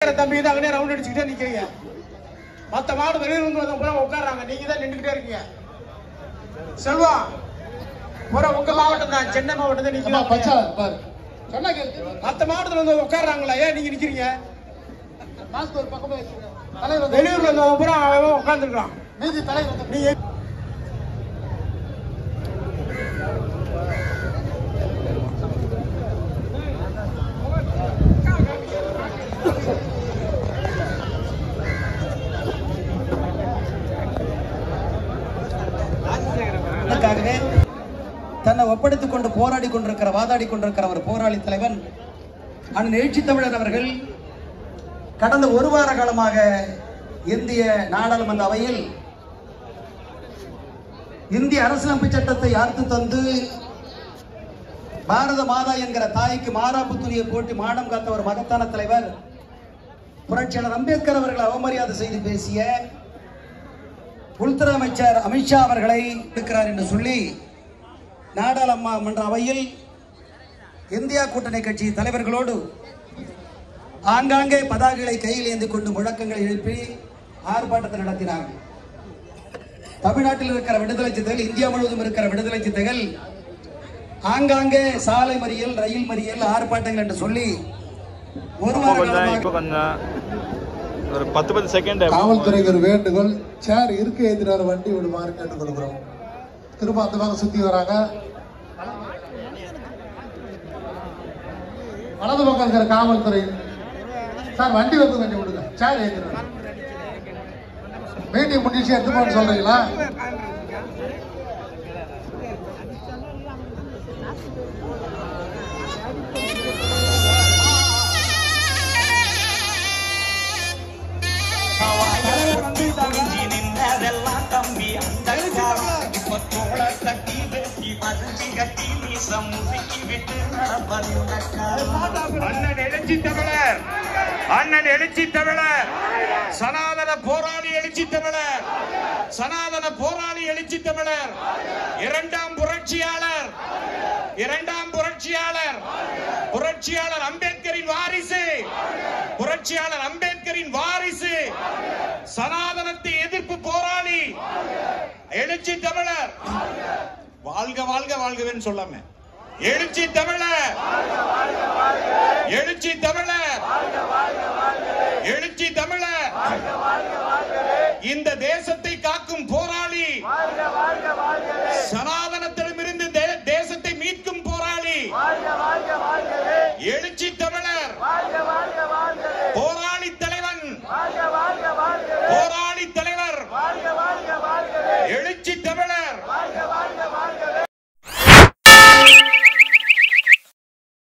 தம்பி தான் ரவுண்ட் அடிச்சுக்கிட்டே நிக்கிறீங்க. மத்த மாடு வெளியில வந்து உட்கார்றாங்க, நீங்க தான் நின்றுகிட்டே இருக்கீங்க. செல்வா பூரா உங்க மாவட்டம் தான், சென்னை மாவட்டம் தான் நிக்கிறீங்க. மத்த மாவட்டத்துல வந்து உட்கார்றாங்களா, ஏன் நீங்க நிக்கிறீங்க? வெளியூர்ல வந்து பூரா உட்கார்ந்துருக்கான். நீங்க தன்னை ஒப்படைத்துக் கொண்டு போராடி கொண்டிருக்கிற வாதாடி கொண்டிருக்கிற ஒரு போராளி தலைவன் அண்ணன் எழுச்சி தமிழர் அவர்கள் கடந்த ஒரு வார காலமாக இந்திய நாடாளுமன்ற அவையில் இந்திய அரசியலமைப்பு சட்டத்தை யார்த்து தந்து பாரத மாதா என்கிற தாய்க்கு மாறாப்பு துணியை போட்டு மானம் காத்த ஒரு மகத்தான தலைவர் புரட்சியாளர் அம்பேத்கர் அவர்கள் அவமரியாதை செய்து பேசிய உள்துறை அமைச்சர் அமித்ஷா அவர்களை இருக்கிறார் என்று சொல்லி நாடாளுமன்ற அவையில் இந்தியா கூட்டணி கட்சி தலைவர்களோடு ஆங்காங்கே பதாகைகளை கையில் ஏந்தி கொண்டு முழக்கங்களை எழுப்பி ஆர்ப்பாட்டத்தை நடத்தினார்கள். தமிழ்நாட்டில் இருக்கிற விடுதலை சிறுத்தைகள், இந்தியா முழுவதும் இருக்கிற விடுதலை சிறுத்தைகள் ஆங்காங்கே சாலை மறியல், ரயில் மறியல், ஆர்ப்பாட்டங்கள் என்று சொல்லி ஒரு ஒரு 10 செகண்ட் காவல்துறைக்கு ஒரு வேண்டுகோள், சேர் இருக்க எதிரான வண்டி விடுமாறு கேட்டுக்கொள்கிறோம். திரும்ப அந்த பக்கம் சுத்தி வராங்க. வலது பக்கம் இருக்கிற காவல்துறை சார் வண்டி வந்து வண்டி விடுங்க, சேர் ஏற்றுறாங்க. மீட்டிங் முடிச்சு எடுத்துக்கோன்னு சொல்றீங்களா? அண்ணன் எழுச்சி தமிழர், அண்ணன் எழுச்சி தமிழர், சனாதன போராளி எழுச்சி தமிழர், சனாதன போராளி எழுச்சி தமிழர், இரண்டாம் புரட்சியாளர், இரண்டாம் புரட்சியாளர், புரட்சியாளர் அம்பேத்கரின் வாரிசு, புரட்சியாளர் அம்பேத்கரின் வாரிசு, சனாதனத்தை எதிர்ப்பு போராளி எழுச்சி தமிழர். வாழ்க வாழ்க வாழ்கவேன்னு சொல்லாம எழுச்சி தமிழர், எழுச்சி தமிழர், எழுச்சி தமிழர். இந்த